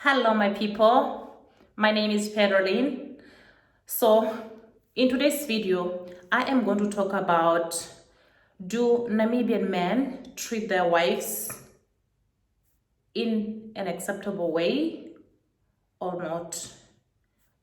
Hello, my people. My name is Pedroline. So, in today's video, I am going to talk about, do Namibian men treat their wives in an acceptable way or not?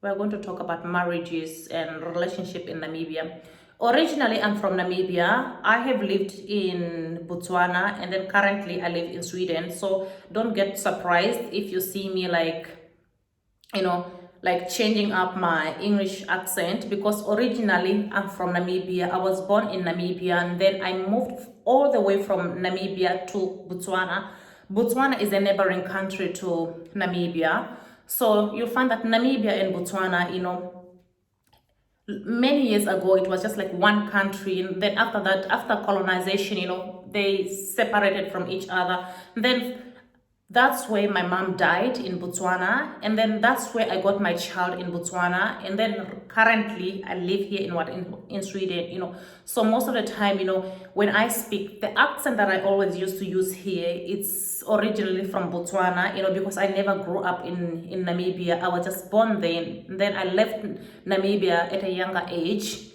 We're going to talk about marriages and relationship in Namibia. Originally, I'm from Namibia. I have lived in Botswana and then currently I live in Sweden. So don't get surprised if you see me you know, like changing up my English accent, because originally I'm from Namibia. I was born in Namibia and then I moved all the way from Namibia to Botswana. Botswana is a neighboring country to Namibia. So you'll find that Namibia and Botswana, many years ago it was just like one country, and then after that, after colonization, they separated from each other. Then that's where my mom died, in Botswana, and then that's where I got my child, in Botswana, and then currently I live here in Sweden. So most of the time, when I speak, the accent that I always used to use here, it's originally from Botswana, because I never grew up in Namibia. I was just born there, and then I left Namibia at a younger age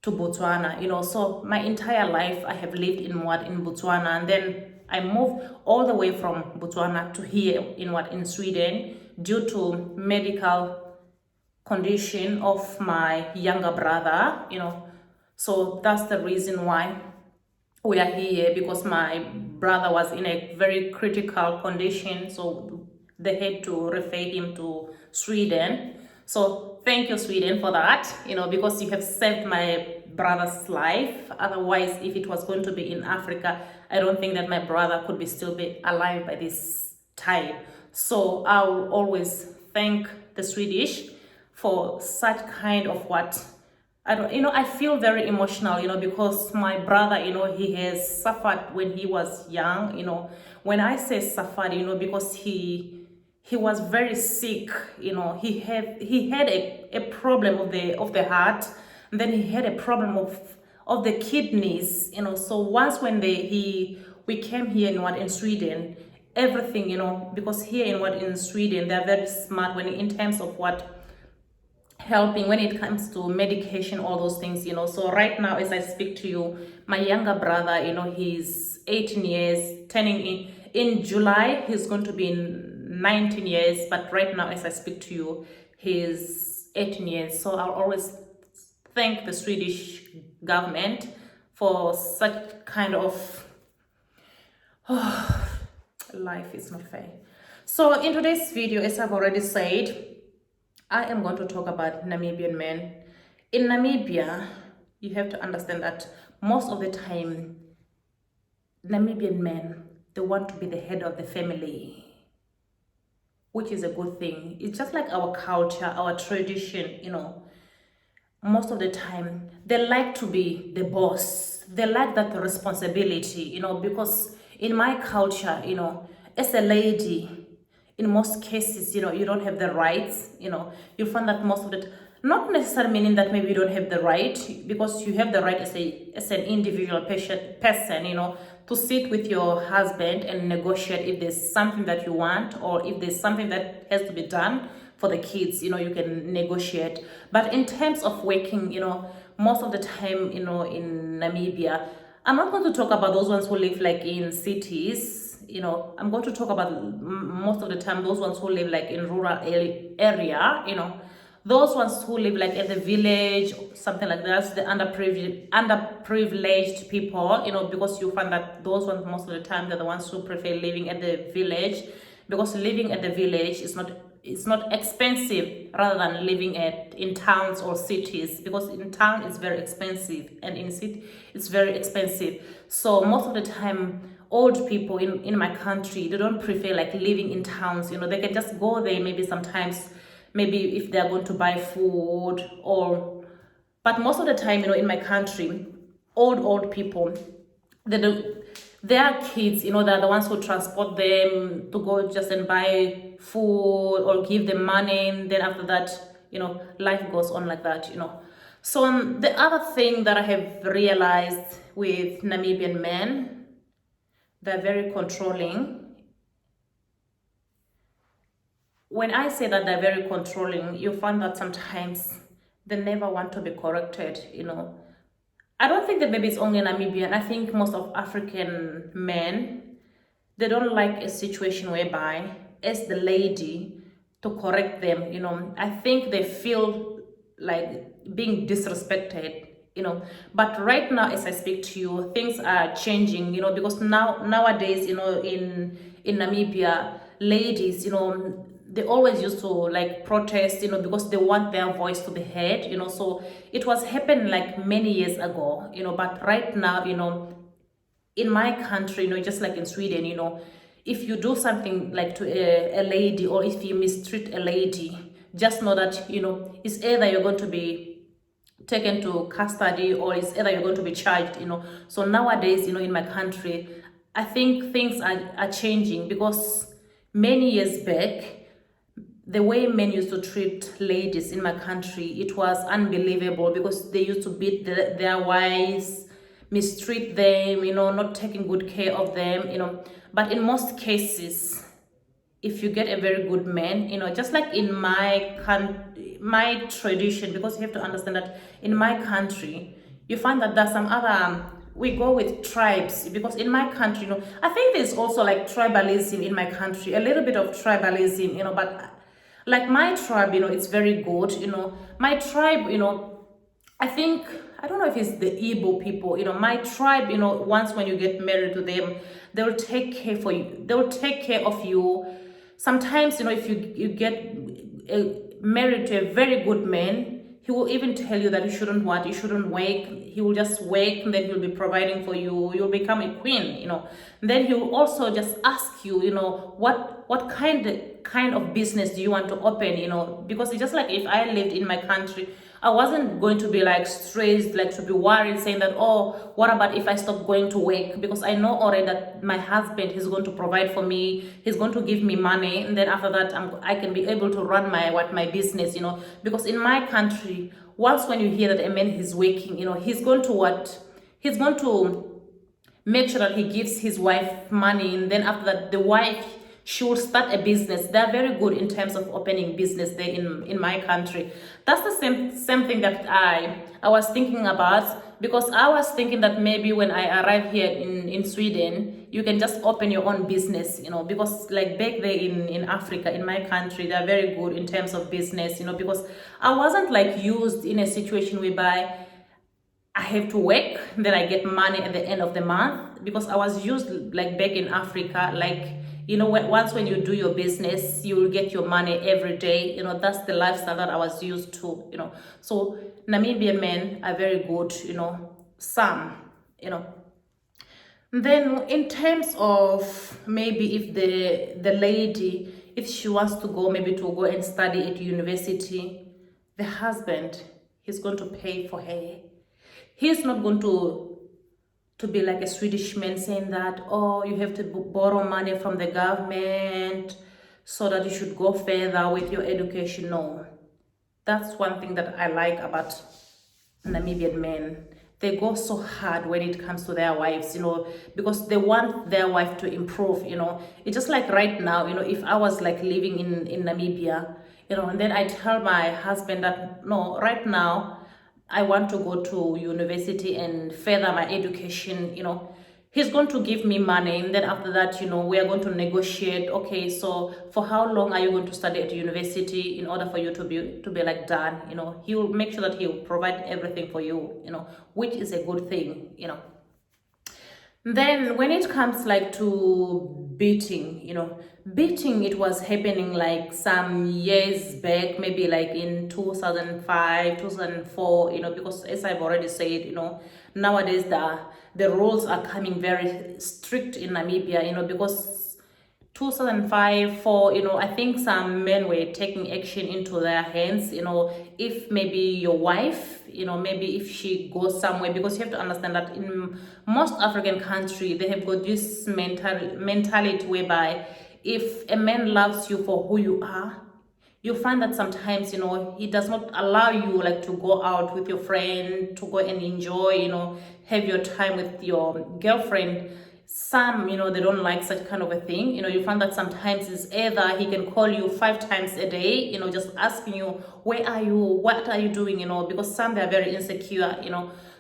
to Botswana. So my entire life I have lived in Botswana, and then I moved all the way from Botswana to here in Sweden, due to medical condition of my younger brother. So that's the reason why we are here, because my brother was in a very critical condition, so they had to refer him to Sweden. So thank you, Sweden, for that, because you have saved my brother's life. Otherwise, if it was going to be in Africa, I don't think that my brother could still be alive by this time. So I will always thank the Swedish for such kind of what I feel very emotional, because my brother, he has suffered when he was young. When I say suffered, because he was very sick. He had a problem of the heart, and then he had a problem of the kidneys. So once when we came here in Sweden, everything, because here in Sweden they're very smart when in terms of what helping when it comes to medication, all those things. So right now as I speak to you, my younger brother, he's 18 years, turning in July he's going to be in 19 years, but right now as I speak to you, he's 18 years. So I'll always thank the Swedish government for such kind of life is not fair. So in today's video, as I've already said, I am going to talk about Namibian men. In Namibia, you have to understand that most of the time, Namibian men, they want to be the head of the family, which is a good thing. It's just like our culture, our tradition, most of the time, they like to be the boss. They like that responsibility, because in my culture, as a lady, in most cases, you don't have the rights. You find that most of it, not necessarily meaning that maybe you don't have the right, because you have the right as an individual person, to sit with your husband and negotiate if there's something that you want, or if there's something that has to be done for the kids, you can negotiate. But in terms of working, most of the time, in Namibia, I'm not going to talk about those ones who live like in cities. I'm going to talk about most of the time those ones who live like in rural area, those ones who live like at the village, something like that, the underprivileged people, because you find that those ones most of the time they're the ones who prefer living at the village, because living at the village is not expensive rather than living in towns or cities, because in town it's very expensive and in city it's very expensive. So most of the time old people in my country, they don't prefer like living in towns. They can just go there maybe sometimes, maybe if they're going to buy food, but most of the time, in my country, old people, they do, their kids, they're the ones who transport them to go just and buy food or give them money, and then after that, life goes on like that. So the other thing that I have realized with Namibian men, they're very controlling. when I say that they're very controlling, you find that sometimes they never want to be corrected, I don't think that maybe it's only Namibian. I think most of African men, they don't like a situation whereby, as the lady, to correct them, I think they feel like being disrespected, But right now, as I speak to you, things are changing, because nowadays, in Namibia, ladies, they always used to like protest, because they want their voice to be heard, So it was happened like many years ago, but right now, in my country, just like in Sweden, if you do something like to a lady, or if you mistreat a lady, just know that, it's either you're going to be taken to custody, or it's either you're going to be charged, So nowadays, in my country, I think things are changing, because many years back, the way men used to treat ladies in my country, it was unbelievable, because they used to beat their wives, mistreat them, not taking good care of them, But in most cases, if you get a very good man, just like in my tradition, because you have to understand that in my country, you find that there's some other, we go with tribes, because in my country, I think there's also like tribalism in my country, a little bit of tribalism, but like my tribe, it's very good, my tribe, I think, I don't know if it's the Igbo people, my tribe, once when you get married to them, they'll take care for you. They'll take care of you. Sometimes, if you get married to a very good man, he will even tell you that you shouldn't what, you shouldn't wake. He will just wake, and then he'll be providing for you. You'll become a queen, Then he will also just ask you, what kind of business do you want to open, Because it's just like if I lived in my country, I wasn't going to be like stressed, like to be worried, saying that, oh, what about if I stop going to work? Because I know already that my husband is going to provide for me, he's going to give me money, and then after that, I can be able to run my business, Because in my country, once when you hear that a man is working, he's going to what? He's going to make sure that he gives his wife money, and then after that, the wife should start a business. They're very good in terms of opening business there in my country. That's the same thing that I was thinking about, because I was thinking that maybe when I arrive here in Sweden, you can just open your own business, because like back there in Africa, in my country, they're very good in terms of business, because I wasn't like used in a situation whereby I have to work, then I get money at the end of the month, because I was used like back in Africa, like, once when you do your business, you will get your money every day, that's the lifestyle that I was used to, So Namibian men are very good, some, Then in terms of maybe if the lady, if she wants to go, maybe to go and study at university, the husband, he's going to pay for her. He's not going to be like a Swedish man saying that, oh, you have to borrow money from the government so that you should go further with your education. No, that's one thing that I like about Namibian men. They go so hard when it comes to their wives, because they want their wife to improve, It's just like right now, if I was like living in Namibia, and then I tell my husband that, no, right now, I want to go to university and further my education, he's going to give me money, and then after that, we are going to negotiate. Okay, so for how long are you going to study at university in order for you to be like done? He will make sure that he will provide everything for you, which is a good thing, Then when it comes like to beating, beating, it was happening like some years back, maybe like in 2005, 2004, because as I've already said, nowadays the rules are coming very strict in Namibia, because 2005, 4, I think some men were taking action into their hands, if maybe your wife, maybe if she goes somewhere, because you have to understand that in most African countries, they have got this mentality whereby if a man loves you for who you are, you find that sometimes, he does not allow you like to go out with your friend, to go and enjoy, have your time with your girlfriend. some, they don't like such kind of a thing. You find that sometimes it's either he can call you 5 times a day, just asking you, where are you, what are you doing, because some, they're very insecure,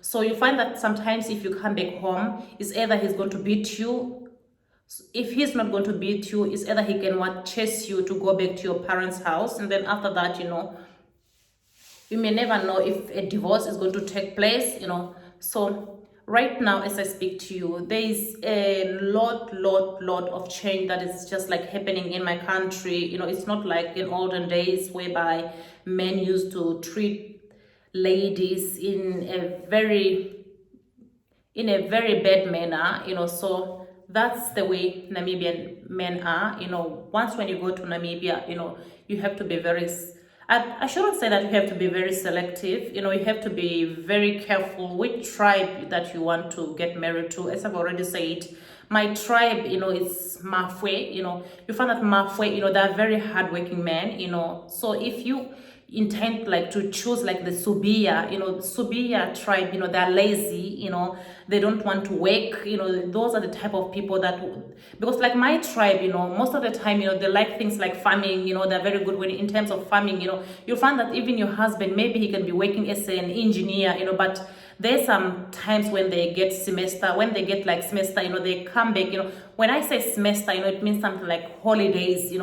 so you find that sometimes if you come back home, it's either he's going to beat you. If he's not going to beat you, it's either he can chase you to go back to your parents' house, and then after that, you may never know if a divorce is going to take place, so right now as I speak to you, there is a lot of change that is just like happening in my country. It's not like in olden days whereby men used to treat ladies in a very bad manner, so that's the way Namibian men are. Once when you go to Namibia, you have to be I shouldn't say that you have to be very selective. You have to be very careful which tribe that you want to get married to. As I've already said, my tribe, is Mafwe. You find that Mafwe, they're very hardworking men. So if you intend like to choose like the Subia tribe, they're lazy, they don't want to work, those are the type of people that, because like my tribe, most of the time, they like things like farming, they're very good when in terms of farming. You find that even your husband, maybe he can be working as an engineer, but there's some times when they get semester, they come back, when I say semester, it means something like holidays,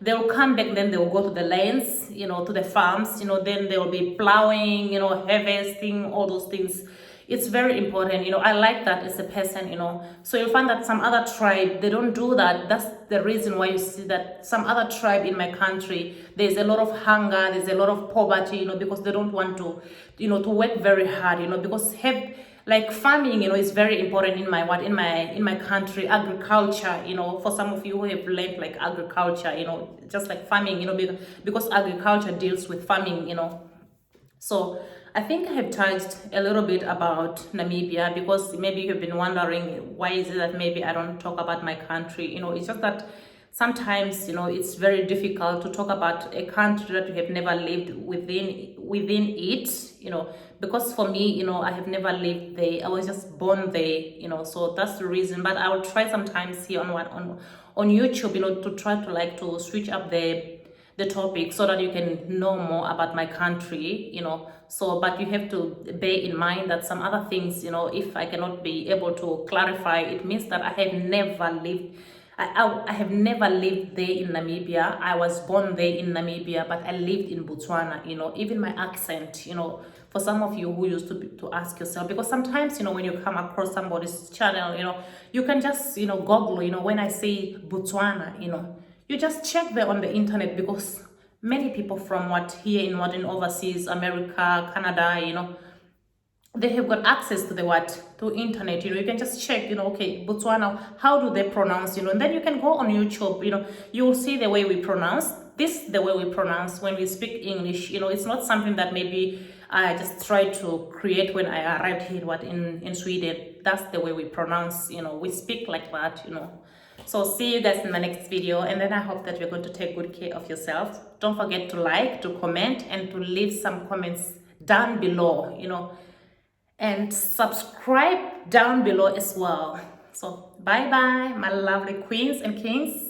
they'll come back, then they'll go to the lands, to the farms, then they'll be plowing, harvesting, all those things. It's very important, I like that as a person, so you'll find that some other tribe, they don't do that. That's the reason why you see that some other tribe in my country, there's a lot of hunger, there's a lot of poverty, because they don't want to, to work very hard, because like farming, is very important in my country. Agriculture, for some of you who have learned like agriculture, just like farming, because agriculture deals with farming, so I think I have touched a little bit about Namibia, because maybe you've been wondering why is it that maybe I don't talk about my country. It's just that sometimes, it's very difficult to talk about a country that you have never lived within it, because for me, I have never lived there. I was just born there, so that's the reason. But I will try sometimes here on YouTube, to try to like to switch up the topic so that you can know more about my country, so but you have to bear in mind that some other things, if I cannot be able to clarify, it means that I have never lived I have never lived there in Namibia. I was born there in Namibia, but I lived in Botswana. Even my accent, for some of you who used to ask yourself, because sometimes, when you come across somebody's channel, you can just, Google, when I say Botswana, you just check there on the internet, because many people from in overseas, America, Canada, they have got access to to internet. You can just check, okay, Botswana, how do they pronounce, and then you can go on YouTube, you will see the way we pronounce the way we pronounce when we speak English. It's not something that maybe I just try to create when I arrived here in Sweden. That's the way we pronounce, we speak like that, So see you guys in my next video, and then I hope that you're going to take good care of yourselves. Don't forget to like, to comment, and to leave some comments down below, and subscribe down below as well. So bye bye, my lovely queens and kings.